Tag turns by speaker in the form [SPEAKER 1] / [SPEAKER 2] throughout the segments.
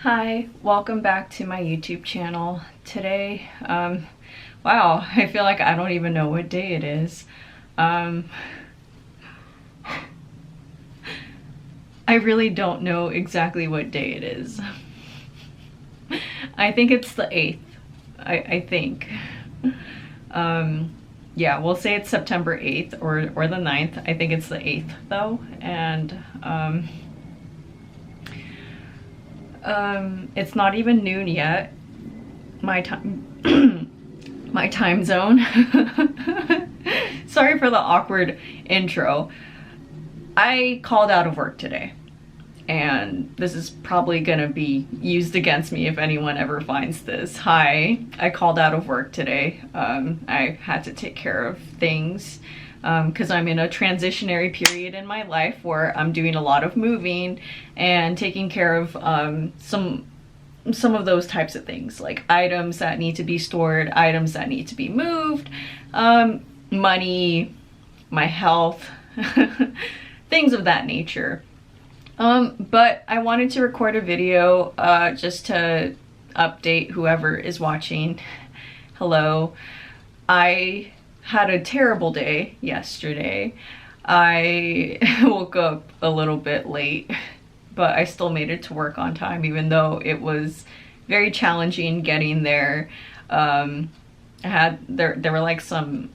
[SPEAKER 1] Hi, welcome back to my YouTube channel. Today, wow, I feel like I don't even know what day it is. I really don't know exactly what day it is. I think it's the 8th, I think. Yeah, we'll say it's September 8th or the 9th. I think it's the 8th though, and it's not even noon yet. My time, my time zone. Sorry for the awkward intro. I called out of work today, and this is probably gonna be used against me if anyone ever finds this. Hi, I called out of work today. I had to take care of things because I'm in a transitionary period in my life where I'm doing a lot of moving and taking care of some of those types of things, like items that need to be stored, items that need to be moved, money, my health, things of that nature. But I wanted to record a video just to update whoever is watching. Hello. I had a terrible day yesterday. I woke up a little bit late, but I still made it to work on time, even though it was very challenging getting there. There were like some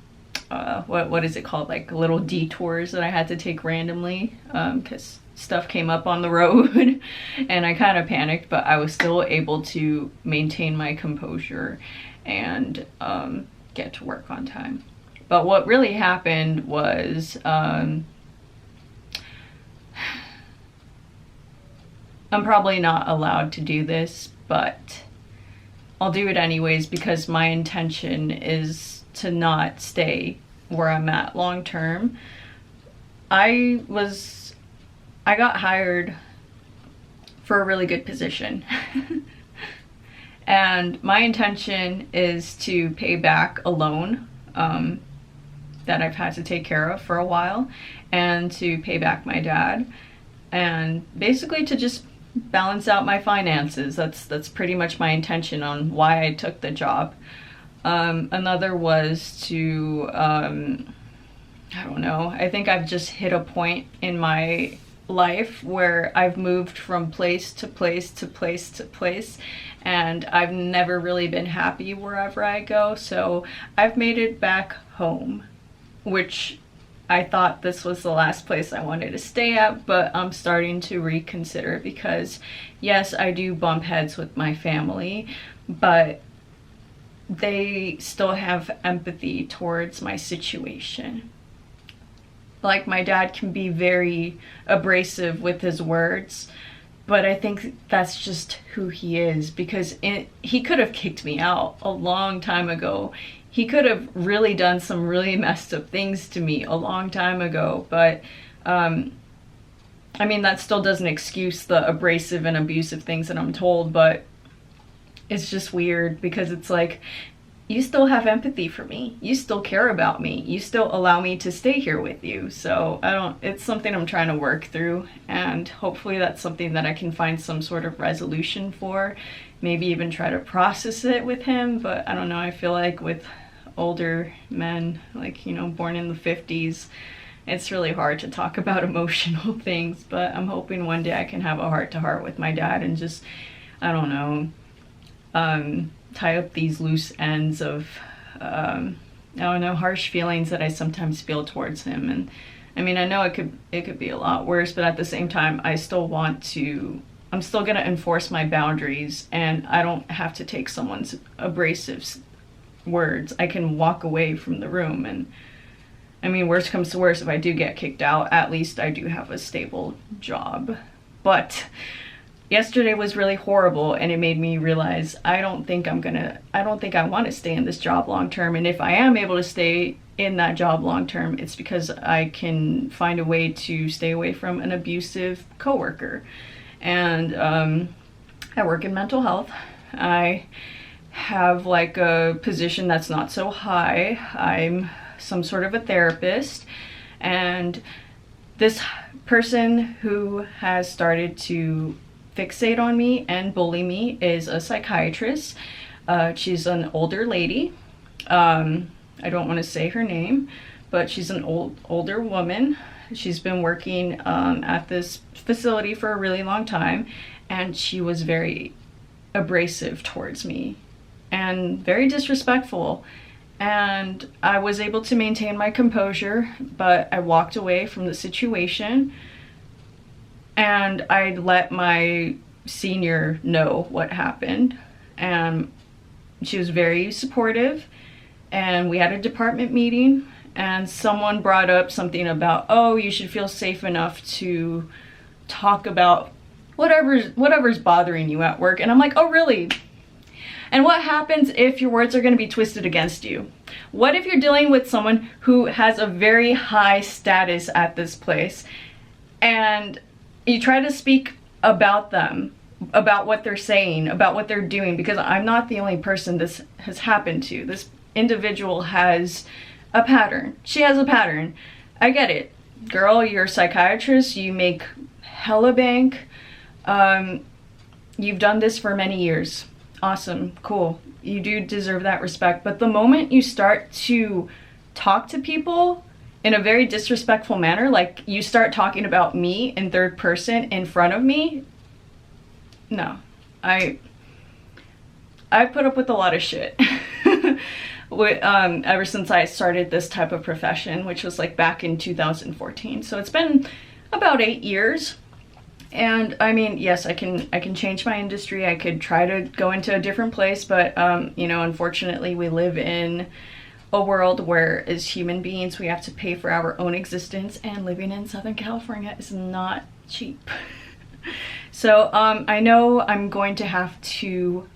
[SPEAKER 1] what is it called, like little detours that I had to take randomly because stuff came up on the road and I kind of panicked, but I was still able to maintain my composure and get to work on time. But what really happened was I'm probably not allowed to do this, but I'll do it anyways because my intention is to not stay where I'm at long term. I got hired for a really good position. And my intention is to pay back a loan that I've had to take care of for a while, and to pay back my dad, and basically to just balance out my finances. That's pretty much my intention on why I took the job. Another was to I don't know, I think I've just hit a point in my life where I've moved from place to place to place to place, and I've never really been happy wherever I go, so I've made it back home, which I thought this was the last place I wanted to stay at, but I'm starting to reconsider because yes, I do bump heads with my family, but they still have empathy towards my situation. Like, my dad can be very abrasive with his words, but I think that's just who he is, because he could have kicked me out a long time ago. He could have really done some really messed up things to me a long time ago, but I mean, that still doesn't excuse the abrasive and abusive things that I'm told, but it's just weird because it's like, you still have empathy for me. You still care about me. You still allow me to stay here with you. So it's something I'm trying to work through, and hopefully that's something that I can find some sort of resolution for. Maybe even try to process it with him, but I don't know. I feel like with older men, like, you know, born in the 50s, it's really hard to talk about emotional things, but I'm hoping one day I can have a heart-to-heart with my dad and just, I don't know, tie up these loose ends of, I don't know, harsh feelings that I sometimes feel towards him. And I mean, I know it could be a lot worse, but at the same time, I'm still gonna enforce my boundaries, and I don't have to take someone's abrasive words. I can walk away from the room, and I mean, worst comes to worst, if I do get kicked out, at least I do have a stable job. But yesterday was really horrible, and it made me realize I don't think I want to stay in this job long term. And if I am able to stay in that job long term, it's because I can find a way to stay away from an abusive coworker. And I work in mental health. I have like a position that's not so high. I'm some sort of a therapist, and this person who has started to fixate on me and bully me is a psychiatrist. She's an older lady. I don't want to say her name, but she's an older woman. She's been working at this facility for a really long time, and she was very abrasive towards me and very disrespectful. And I was able to maintain my composure, but I walked away from the situation and I let my senior know what happened. And she was very supportive, and we had a department meeting, and someone brought up something about, oh, you should feel safe enough to talk about whatever's bothering you at work. And I'm like, oh, really? And what happens if your words are going to be twisted against you? What if you're dealing with someone who has a very high status at this place, and you try to speak about them, about what they're saying, about what they're doing? Because I'm not the only person this has happened to. This individual has a pattern. She has a pattern. I get it. Girl, you're a psychiatrist. You make hella bank. You've done this for many years. Awesome. Cool. You do deserve that respect. But the moment you start to talk to people in a very disrespectful manner, like you start talking about me in third person in front of me, no. I put up with a lot of shit. Ever since I started this type of profession, which was like back in 2014. So it's been about 8 years. And I mean, yes, I can change my industry. I could try to go into a different place, but you know, unfortunately we live in a world where as human beings we have to pay for our own existence, and living in Southern California is not cheap. So I know I'm going to have to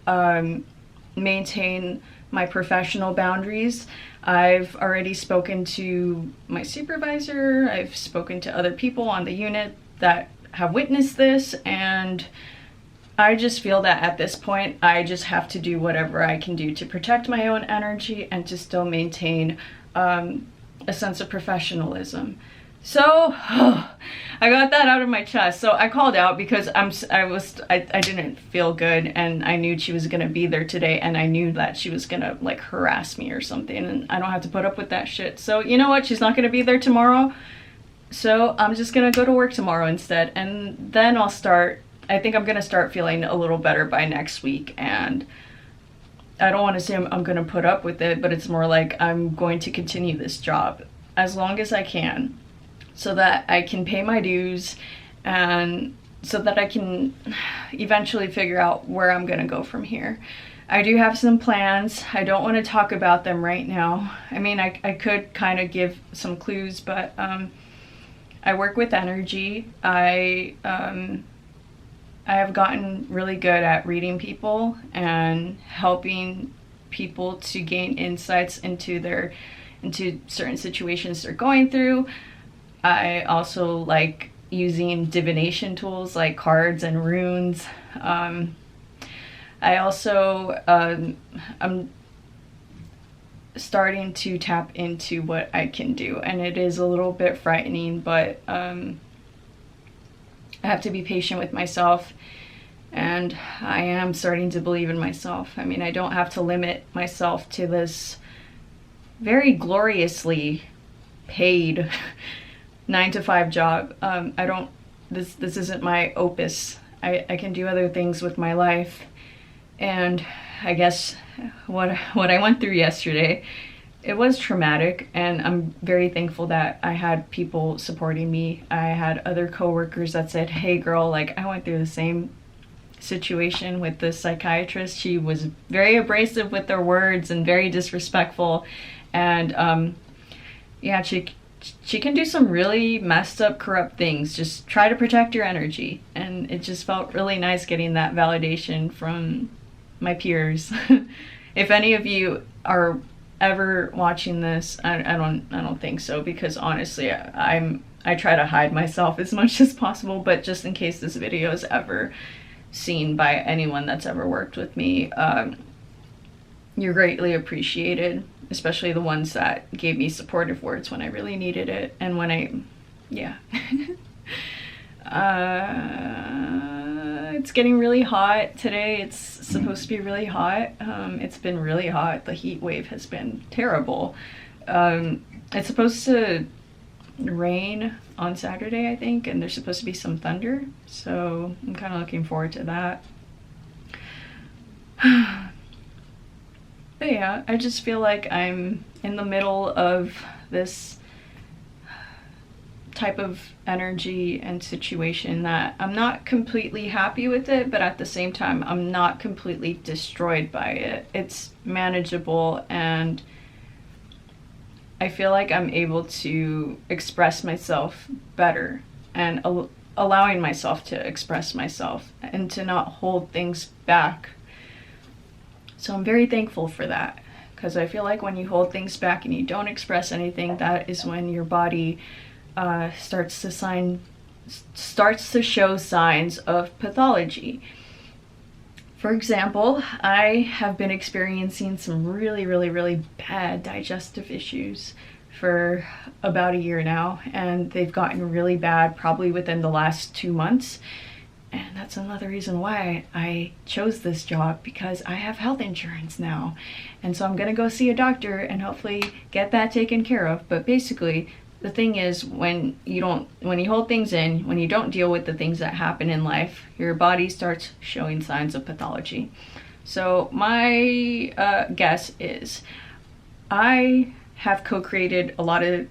[SPEAKER 1] maintain my professional boundaries. I've already spoken to my supervisor. I've spoken to other people on the unit that have witnessed this, and I just feel that at this point I just have to do whatever I can do to protect my own energy and to still maintain a sense of professionalism. So I got that out of my chest. So I called out because I didn't feel good, and I knew she was gonna be there today, and I knew that she was gonna like harass me or something, and I don't have to put up with that shit. So you know what? She's not gonna be there tomorrow. So I'm just gonna go to work tomorrow instead, and then I think I'm gonna start feeling a little better by next week. And I don't want to say I'm gonna put up with it, but it's more like I'm going to continue this job as long as I can, so that I can pay my dues, and so that I can eventually figure out where I'm gonna go from here. I do have some plans. I don't want to talk about them right now. I mean, I could kind of give some clues, but I work with energy. I have gotten really good at reading people and helping people to gain insights into certain situations they're going through. I also like using divination tools like cards and runes. I also I'm starting to tap into what I can do, and it is a little bit frightening, but I have to be patient with myself, and I am starting to believe in myself. I mean, I don't have to limit myself to this very gloriously paid 9-to-5 job. This isn't my opus. I can do other things with my life. And I guess what I went through yesterday, it was traumatic, and I'm very thankful that I had people supporting me. I had other coworkers that said, hey girl, like I went through the same situation with this psychiatrist. She was very abrasive with her words and very disrespectful, and yeah, she can do some really messed up, corrupt things. Just try to protect your energy. And it just felt really nice getting that validation from my peers. If any of you are ever watching this, I don't think so, because honestly I try to hide myself as much as possible, but just in case this video is ever seen by anyone that's ever worked with me, you're greatly appreciated, especially the ones that gave me supportive words when I really needed it, and when yeah. It's getting really hot today. It's supposed to be really hot. It's been really hot. The heat wave has been terrible. It's supposed to rain on Saturday, I think, and there's supposed to be some thunder, so I'm kind of looking forward to that. But yeah, I just feel like I'm in the middle of this type of energy and situation that I'm not completely happy with it, but at the same time I'm not completely destroyed by it. It's manageable, and I feel like I'm able to express myself better, and allowing myself to express myself and to not hold things back. So I'm very thankful for that, because I feel like when you hold things back and you don't express anything, that is when your body starts to show signs of pathology. For example, I have been experiencing some really bad digestive issues for about a year now, and they've gotten really bad probably within the last 2 months. And that's another reason why I chose this job, because I have health insurance now. And so I'm gonna go see a doctor and hopefully get that taken care of. But basically, the thing is, when you hold things in, when you don't deal with the things that happen in life, your body starts showing signs of pathology. So my guess is I have co-created a lot of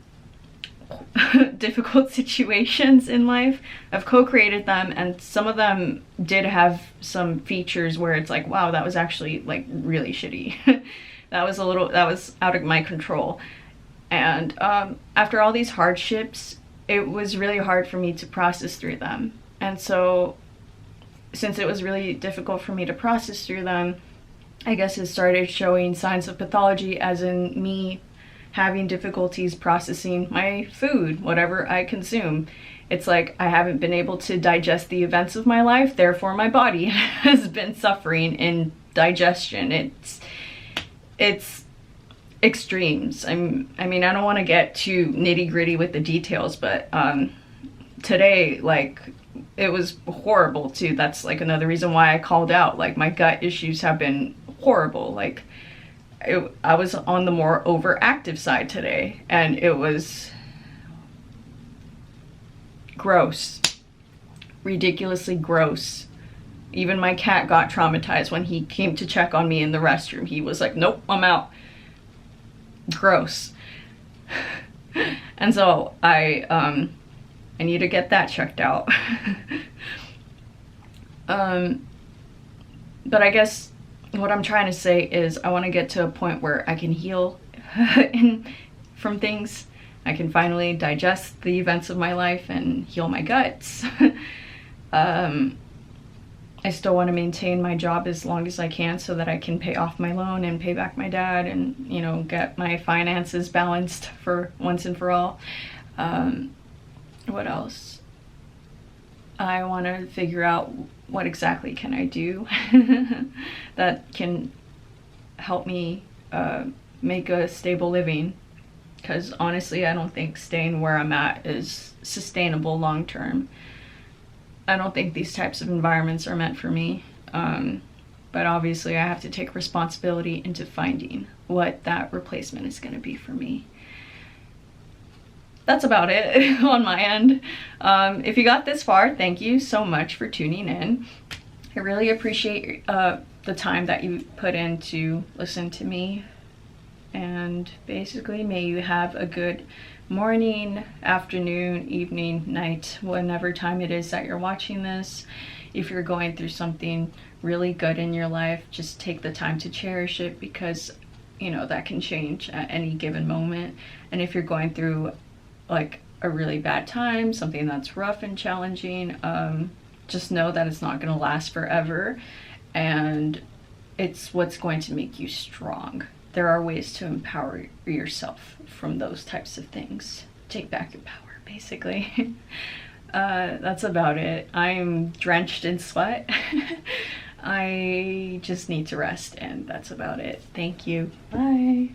[SPEAKER 1] difficult situations in life. I've co-created them, and some of them did have some features where it's like, wow, that was actually like really shitty. that was out of my control. And after all these hardships, it was really hard for me to process through them. And so since it was really difficult for me to process through them, I guess it started showing signs of pathology, as in me having difficulties processing my food, whatever I consume. It's like I haven't been able to digest the events of my life, therefore my body has been suffering in digestion. It's extremes. I mean, I don't want to get too nitty-gritty with the details, but today, like, it was horrible too. That's like another reason why I called out. Like, my gut issues have been horrible. Like, I was on the more overactive side today, and it was gross, ridiculously gross. Even my cat got traumatized when he came to check on me in the restroom. He was like, nope, I'm out. Gross. And so I need to get that checked out. But I guess what I'm trying to say is I want to get to a point where I can heal from things. I can finally digest the events of my life and heal my guts. I still want to maintain my job as long as I can so that I can pay off my loan and pay back my dad and, you know, get my finances balanced for once and for all. What else? I want to figure out what exactly can I do that can help me make a stable living, because honestly I don't think staying where I'm at is sustainable long term. I don't think these types of environments are meant for me, but obviously I have to take responsibility into finding what that replacement is going to be for me. That's about it on my end. If you got this far, thank you so much for tuning in. I really appreciate the time that you put in to listen to me. And basically, may you have a good morning, afternoon, evening, night, whenever time it is that you're watching this. If you're going through something really good in your life, just take the time to cherish it, because, you know, that can change at any given moment. And if you're going through like a really bad time, something that's rough and challenging, just know that it's not going to last forever, and it's what's going to make you strong. There are ways to empower yourself from those types of things. Take back your power, basically. That's about it. I'm drenched in sweat. I just need to rest, and that's about it. Thank you. Bye.